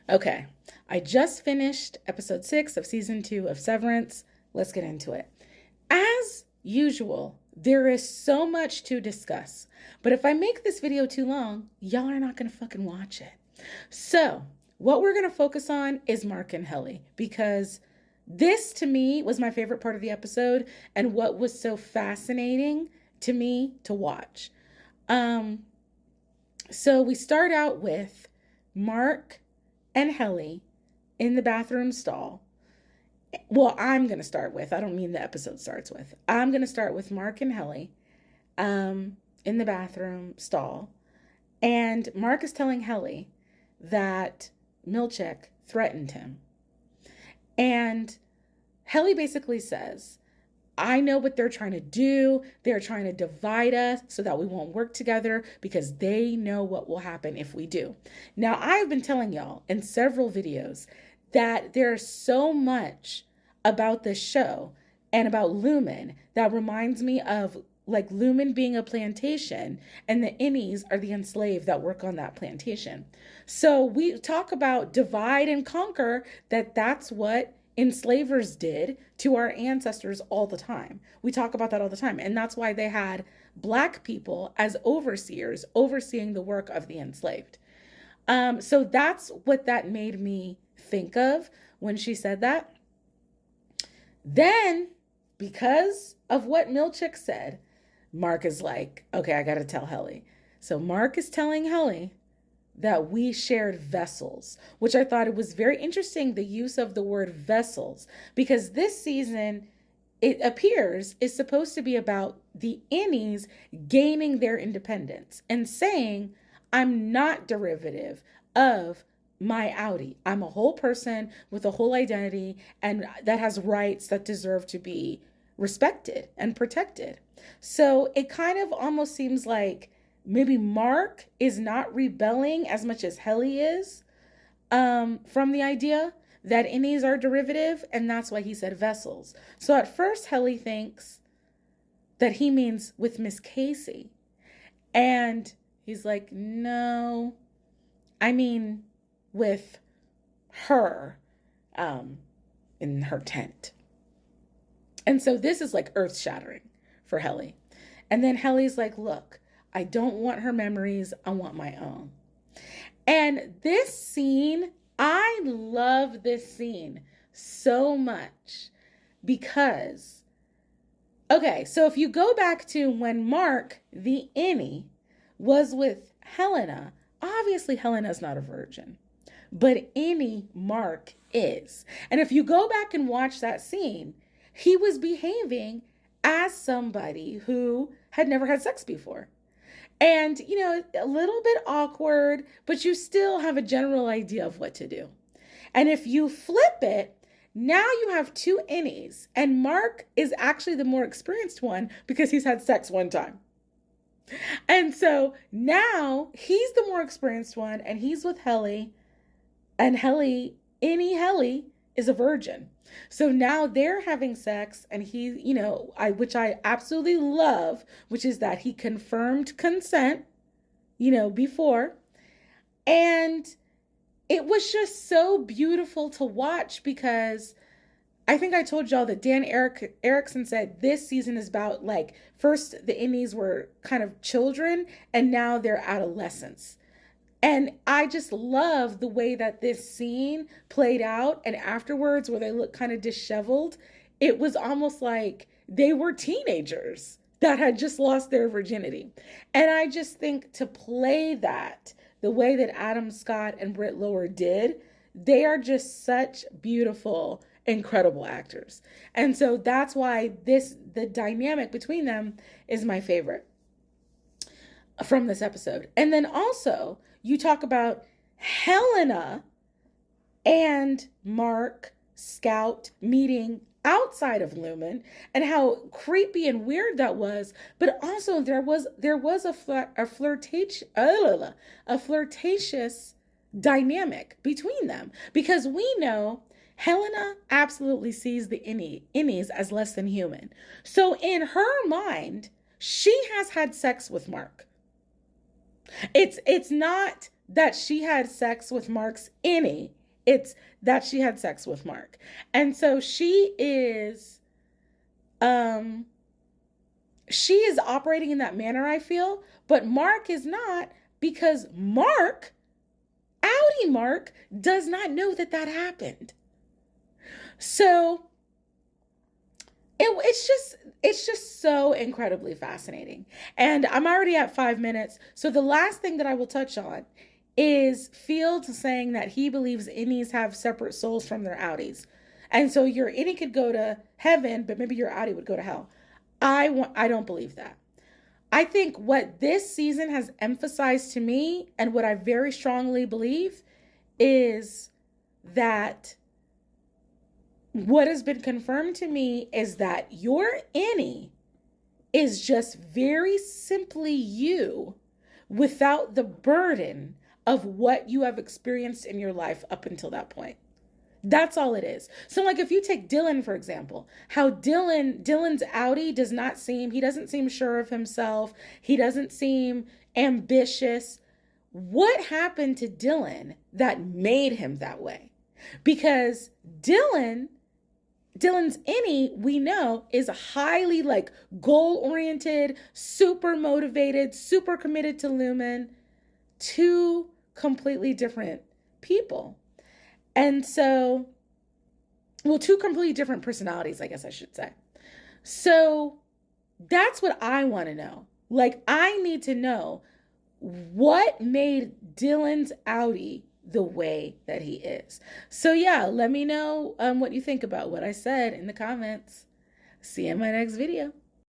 Okay, I just finished episode 6 of season 2 of Severance. Let's get into it. As usual, there is so much to discuss, but if I make this video too long, y'all are not gonna fucking watch it. So, what we're gonna focus on is Mark and Helly, because this to me was my favorite part of the episode and what was so fascinating to me to watch. So we start out with Mark and Helly in the bathroom stall. Well, I'm going to start with, I don't mean the episode starts with. I'm going to start with Mark and Helly in the bathroom stall. And Mark is telling Helly that Milchick threatened him. And Helly basically says, I know what they're trying to do. They're trying to divide us so that we won't work together because they know what will happen if we do. Now, I've been telling y'all in several videos that there's so much about this show and about Lumen that reminds me of like Lumen being a plantation and the Innies are the enslaved that work on that plantation. So we talk about divide and conquer, that's what enslavers did to our ancestors all the time. We talk about that all the time. And that's why they had Black people as overseers overseeing the work of the enslaved. So that's what that made me think of when she said that. Then, because of what Milchick said, Mark is like, okay, I got to tell Helly. So Mark is telling Helly that we shared vessels, which I thought it was very interesting, the use of the word vessels, because this season, it appears, is supposed to be about the Innies gaining their independence and saying, I'm not derivative of my Outie. I'm a whole person with a whole identity and that has rights that deserve to be respected and protected. So it kind of almost seems like maybe Mark is not rebelling as much as Helly is from the idea that Innies are derivative, and that's why he said vessels. So at first, Helly thinks that he means with Miss Casey. And he's like, no, I mean with her in her tent. And so this is like earth-shattering for Helly. And then Helly's like, look, I don't want her memories. I want my own. And this scene, I love this scene so much because, okay, so if you go back to when Mark, the Innie, was with Helena, obviously Helena's not a virgin, but Innie Mark is. And if you go back and watch that scene, he was behaving as somebody who had never had sex before. And, you know, a little bit awkward, but you still have a general idea of what to do. And if you flip it, now you have two Innies, and Mark is actually the more experienced one because he's had sex one time. And so now he's the more experienced one, and he's with Helly, and Helly, Innie Helly, is a virgin. So now they're having sex, and he, you know, which I absolutely love, which is that he confirmed consent, you know, before. And it was just so beautiful to watch because I think I told y'all that Dan Erickson said this season is about like, first the Innies were kind of children and now they're adolescents. And I just love the way that this scene played out. And afterwards, where they look kind of disheveled, it was almost like they were teenagers that had just lost their virginity. And I just think to play that the way that Adam Scott and Britt Lower did, they are just such beautiful, incredible actors. And so that's why the dynamic between them is my favorite from this episode. And then also, you talk about Helena and Mark Scout meeting outside of Lumen and how creepy and weird that was. But also there was a flirtatious dynamic between them, because we know Helena absolutely sees the Innies as less than human. So in her mind, she has had sex with Mark. It's not that she had sex with Mark's Innie. It's that she had sex with Mark. And so um she is operating in that manner, I feel, but Mark is not, because Outie Mark, does not know that that happened. So it's just so incredibly fascinating. And I'm already at 5 minutes. So the last thing that I will touch on is Field saying that he believes Innies have separate souls from their Outies. And so your Innie could go to heaven, but maybe your Outie would go to hell. I don't believe that. I think what this season has emphasized to me, and what I very strongly believe, is that what has been confirmed to me is that your Innie is just very simply you, without the burden of what you have experienced in your life up until that point. That's all it is. So like if you take Dylan, for example, how Dylan's Outie he doesn't seem sure of himself. He doesn't seem ambitious. What happened to Dylan that made him that way? Because Dylan's Innie, we know, is highly like goal-oriented, super motivated, super committed to Lumen. Two completely different people. And so, well, two completely different personalities, I guess I should say. So that's what I want to know. Like, I need to know what made Dylan's Outie the way that he is. So yeah, let me know what you think about what I said in the comments. See you in my next video.